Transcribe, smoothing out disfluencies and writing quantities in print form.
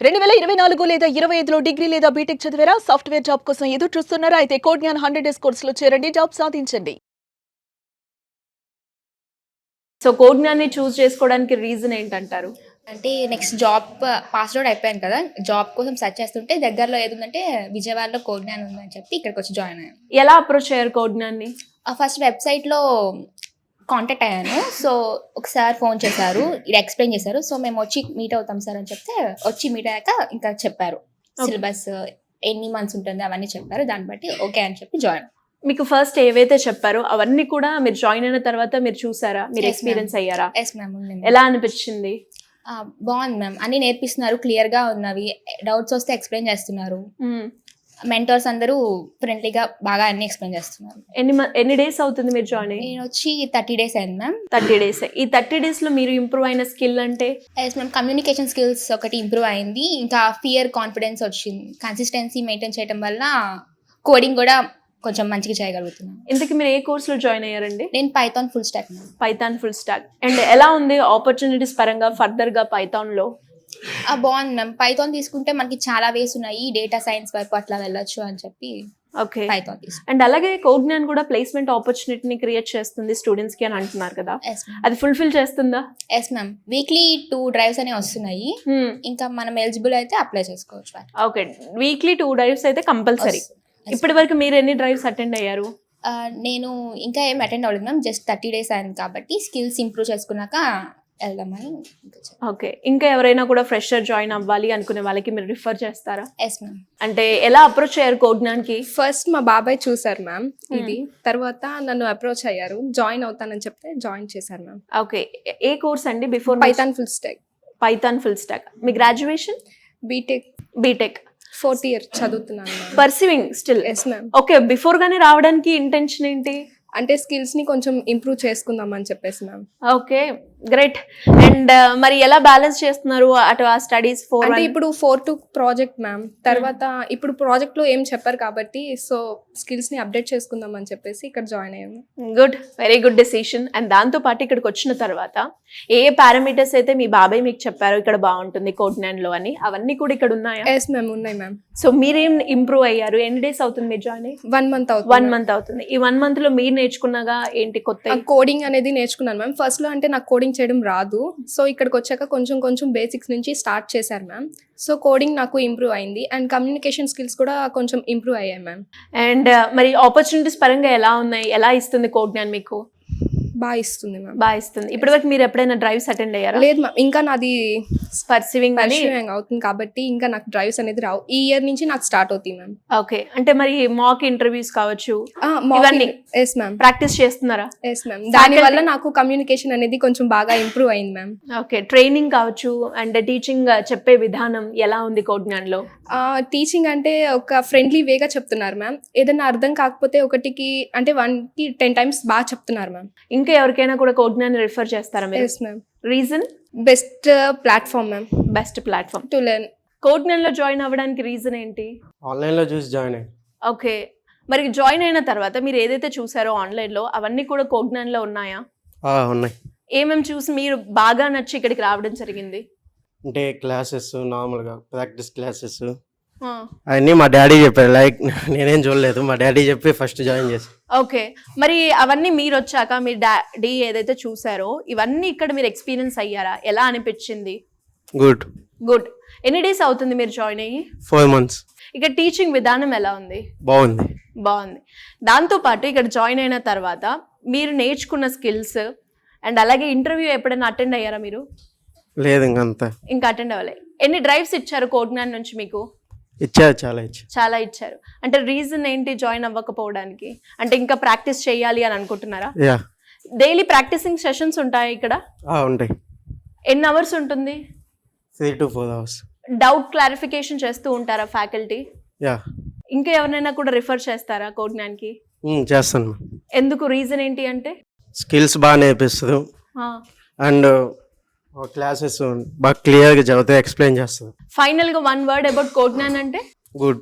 2024 లేదా 25లో డిగ్రీ లేదా బీటెక్ చదివారా? సాఫ్ట్‌వేర్ జాబ్ కోసం ఎదురు చూస్తున్నారా? అయితే కోడ్ జ్ఞాన్ 100 డేస్ కోర్సులో చేరండి, జాబ్ సాధించండి. సో కోడ్ జ్ఞాన్ని చూస్ చేసుకోవడానికి రీజన్ ఏంటంటారు? అంటే నెక్స్ట్ జాబ్ పాస్ అవుట్ అయిపోయాను కదా, జాబ్ కోసం సెర్చ్ చేస్తుంటే దగ్గరలో ఏది ఉందంటే విజయవాడలో కోడ్ జ్ఞాన్ ఉందని చెప్పి ఇక్కడికి వచ్చి జాయిన్ అయ్యాను. ఎలా అప్రోచ్ అయ్యారు కోడ్ జ్ఞాన్ని? ఫస్ట్ వెబ్సైట్లో కాంటాక్ట్ అయ్యాను. సో ఒకసారి ఫోన్ చేశారు, ఇలా ఎక్స్ప్లెయిన్ చేశారు. సో మేము వచ్చి మీట్ అవుతాం సార్ అని చెప్తే వచ్చి మీట్ అయ్యాక ఇంకా చెప్పారు సిలబస్ ఎన్ని మంత్స్ ఉంటుంది అవన్నీ చెప్పారు. దాన్ని బట్టి ఓకే అని చెప్పి జాయిన్. మీకు ఫస్ట్ ఏవైతే చెప్పారో అవన్నీ కూడా మీరు జాయిన్ అయిన తర్వాత మీరు చూసారా? మీరు Yes, ఎక్స్పీరియన్స్ ma'am. అయ్యారా? Yes ma'am. ఎలా అనిపించింది? బాగుంది మ్యామ్, అన్ని నేర్పిస్తున్నారు, క్లియర్గా ఉన్నవి, డౌట్స్ వస్తే ఎక్స్ప్లెయిన్ చేస్తున్నారు. మెంటర్స్ అందరూ ఫ్రెండ్లీగా బాగా అన్ని ఎక్స్ప్లెయిన్ చేస్తున్నారు. ఎన్ని డేస్ అవుతుంది మీరు జాయిన్ అయ్యి? నేను వచ్చి 30 days అయింది మ్యామ్. 30 days. ఈ 30 days లో మీరు ఇంప్రూవ్ అయిన స్కిల్ అంటే? ఎస్ మ్యామ్, కమ్యూనికేషన్ స్కిల్స్ ఒకటి ఇంప్రూవ్ అయింది, ఇంకా ఫియర్ కాన్ఫిడెన్స్ వచ్చింది. కన్సిస్టెన్సీ మెయింటైన్ చేయడం వల్ల కోడింగ్ కూడా కొంచెం మంచిగా చేయగలుగుతున్నాను. ఇంతకీ మీరు ఏ కోర్సులో జాయిన్ అయ్యారండి? నేను Python full stock ma'am. Python full stock. And ఎలా ఉంది ఆపర్చునిటీస్ పరంగా ఫర్దర్ గా పైథాన్ లో? బాగుంది మ్యామ్. పైథాన్ తీసుకుంటే మనకి చాలా వేస్ ఉన్నాయి, డేటా సైన్స్ వైపు అట్లా వెళ్ళొచ్చు అని చెప్పి ఓకే. పైథాన్ తీసుకున్నాను. అండ్ అలాగే కోడ్ జ్ఞాన్ కూడా ప్లేస్మెంట్ ఆపర్చునిటీని క్రియేట్ చేస్తుంది స్టూడెంట్స్ కి అని అంటున్నారు కదా, ఎస్ మ్యామ్. అది ఫుల్ఫిల్ చేస్తుందా? ఎస్ మ్యామ్, వీక్లీ 2 drives అనేవి వస్తున్నాయి. ఇంకా మనం ఎలిజిబుల్ అయితే అప్లై చేసుకోవచ్చు. ఓకే, వీక్లీ 2 drives అయితే కంపల్సరీ. ఇప్పటి వరకు మీరు ఎన్ని డ్రైవ్స్ అటెండ్ అయ్యారు? నేను ఇంకా ఏం అటెండ్ అవ్వలేదు మ్యామ్, జస్ట్ 30 days అయింది కాబట్టి స్కిల్స్ ఇంప్రూవ్ చేసుకున్నాక వెళ్దామని. ఓకే, ఇంకా ఎవరైనా కూడా ఫ్రెషర్ జాయిన్ అవ్వాలి అనుకునే వాళ్ళకి మీరు రిఫర్ చేస్తారా? Yes ma'am. అంటే ఎలా అప్రోచ్ అయ్యారు కోడ్ జ్ఞాన్కి? ఫస్ట్ మా బాబాయ్ చూసారు మ్యామ్ ఇది, తర్వాత నన్ను అప్రోచ్ అయ్యారు, జాయిన్ అవుతానని చెప్తే జాయిన్ చేశారు మ్యామ్. ఓకే, ఏ కోర్స్ అండి? Before Python full stack. Python full stack. మీ గ్రాడ్యుయేషన్? బీటెక్ 4th year చదువుతున్నాను ma'am. Pursuing still? Yes ma'am. Okay, before గానే రావడానికి ఇంటెన్షన్ ఏంటి? అంటే స్కిల్స్ ని కొంచెం ఇంప్రూవ్ చేసుకుందాం అని చెప్పేసి మ్యామ్. Okay, great. అండ్ మరి ఎలా బ్యాలెన్స్ చేస్తున్నారు అటు ఆ స్టడీస్? అంటే ఇప్పుడు 4 ప్రాజెక్ట్ మ్యామ్, తర్వాత ఇప్పుడు ప్రాజెక్ట్ లో ఏం చెప్పారు కాబట్టి సో స్కిల్స్ ని అప్డేట్ చేసుకుందాం అని చెప్పేసి ఇక్కడ జాయిన్ అయ్యాము. Good, very good decision. And దాంతో పాటు ఇక్కడికి వచ్చిన తర్వాత ఏ పారామీటర్స్ అయితే మీ బాబాయ్ మీకు చెప్పారో ఇక్కడ బాగుంటుంది కోడ్ జ్ఞాన్ లో అని, అవన్నీ కూడా ఇక్కడ ఉన్నాయా? ఎస్ మ్యామ్, ఉన్నాయి మ్యామ్. సో మీరేం ఇంప్రూవ్ అయ్యారు? ఎన్ని డేస్ అవుతుంది మీరు జాయిన్ అయ్యి? 1 month అవుతుంది. 1 month అవుతుంది. ఈ 1 month లో మీరు నేర్చుకున్నగా ఏంటి కొత్త? కోడింగ్ అనేది నేర్చుకున్నాను మ్యామ్. ఫస్ట్ లో అంటే నాకు కోడింగ్ చేయడం రాదు, సో ఇక్కడికి వచ్చాక కొంచెం బేసిక్స్ నుంచి స్టార్ట్ చేశారు మ్యామ్. సో కోడింగ్ నాకు ఇంప్రూవ్ అయింది అండ్ కమ్యూనికేషన్ స్కిల్స్ కూడా కొంచెం ఇంప్రూవ్ అయ్యాయి మ్యామ్. అండ్ మరి ఆపర్చునిటీస్ పరంగా ఎలా ఉన్నాయి? ఎలా ఇస్తుంది కోడ్ జ్ఞాన్ మీకు? బాగా ఇస్తుంది మ్యామ్. బాగా ఇస్తుంది. ఇప్పటి వరకు మీరు ఎప్పుడైనా డ్రైవ్స్ అటెండ్ అయ్యారా? లేదు మ్యామ్, ఇంకా నాది పర్సీవింగ్ అని అవుతుంది కాబట్టి ఇంకా నాకు డ్రైవ్స్ అనేది రావు. ఈ ఇయర్ నుంచి నాకు స్టార్ట్ అవుతాయి మ్యామ్. ఓకే, అంటే మరి మాక్ ఇంటర్వ్యూస్ కావచ్చు ఇవన్నీ ఎస్ మ్యామ్, ప్రాక్టీస్ చేస్తున్నారా? Yes ma'am. దాని వల్ల నాకు కమ్యూనికేషన్ అనేది కొంచెం బాగా ఇంప్రూవ్ అయింది మ్యామ్. ఓకే, ట్రైనింగ్ కావచ్చు అండ్ టీచింగ్ చెప్పే విధానం ఎలా ఉంది కోడ్ జ్ఞాన్ లో? టీచింగ్ అంటే ఒక ఫ్రెండ్లీ వేగా చెప్తున్నారు మ్యామ్. ఏదైనా అర్థం కాకపోతే ఒకటికి అంటే 1కి 10 times బాగా చెప్తున్నారు మ్యామ్. ఇంకా ఎవరికైనా కూడా కోడ్ జ్ఞాన్ రిఫర్ చేస్తారా మీరు? Yes ma'am. Reason? Best platform ma'am, best platform to learn. Code Gyan లో జాయిన్ అవ్వడానికి రీజన్ ఏంటి? ఆన్లైన్లో చూసి జాయిన్ అయ్యి. ఓకే, మరి జాయిన్ అయిన తర్వాత మీరు ఏదైతే చూసారో ఆన్లైన్ లో అవన్నీ కూడా కోడ్ జ్ఞాన్ లో ఉన్నాయా? ఉన్నాయి. ఏమేమి చూసి మీరు బాగా నచ్చి ఇక్కడికి రావడం జరిగింది? అంటే క్లాసెస్, నార్మల్గా ప్రాక్టీస్ క్లాసెస్ అవన్నీ మా డాడీ చెప్పారు. లైక్ నేనేం చూడలేదు, మా డాడీ చెప్పి ఫస్ట్ జాయిన్ చేశాను. ఓకే, మరి అవన్నీ మీరు వచ్చాక మీ డాడీ ఏదైతే చూసారో ఇవన్నీ ఇక్కడ మీరు ఎక్స్పీరియన్స్ అయ్యారా? ఎలా అనిపించింది? గుడ్. గుడ్. ఎన్ని డేస్ అవుతుంది మీరు జాయిన్ అయ్యి? 4 months. ఇక్కడ టీచింగ్ విధానం ఎలా ఉంది? బాగుంది. బాగుంది. దాంతోపాటు ఇక్కడ జాయిన్ అయిన తర్వాత మీరు నేర్చుకున్న స్కిల్స్ అండ్ అలాగే ఇంటర్వ్యూ ఎప్పుడైనా అటెండ్ అయ్యారా మీరు? లేదు, ఇంకంతా ఇంకా అటెండ్ అవ్వలే. ఎన్ని డ్రైవ్స్ ఇచ్చారు కోడ్ జ్ఞాన్ నుంచి మీకు? ఇచ్చారు, చాలా ఇచ్చారు. అంటే రీజన్ ఏంటి జాయిన్ అవ్వకపోవడానికి? అంటే ఇంకా ప్రాక్టీస్ చేయాలి అని అనుకుంటున్నారా? యా. డైలీ ప్రాక్టీసింగ్ సెషన్స్ ఉంటాయి ఇక్కడ? ఉంటాయి. ఎన్ని అవర్స్ ఉంటుంది? 3 to 4 hours. డౌట్ క్లారిఫికేషన్ చేస్తూ ఉంటారా ఫ్యాకల్టీ? యా. ఇంకా ఎవరినైనా కూడా రిఫర్ చేస్తారా కోడ్ జ్ఞాన్కి? చేస్తాను. ఎందుకు? రీజన్ ఏంటి అంటే? స్కిల్స్ బాగా నేర్పిస్తుంది అండ్ క్లాసెస్ బాగా క్లియర్గా చదివితే ఎక్స్ప్లెయిన్ చేస్తుంది. ఫైనల్ గా 1 word అబౌట్ కోడ్ జ్ఞాన్ అంటే? గుడ్.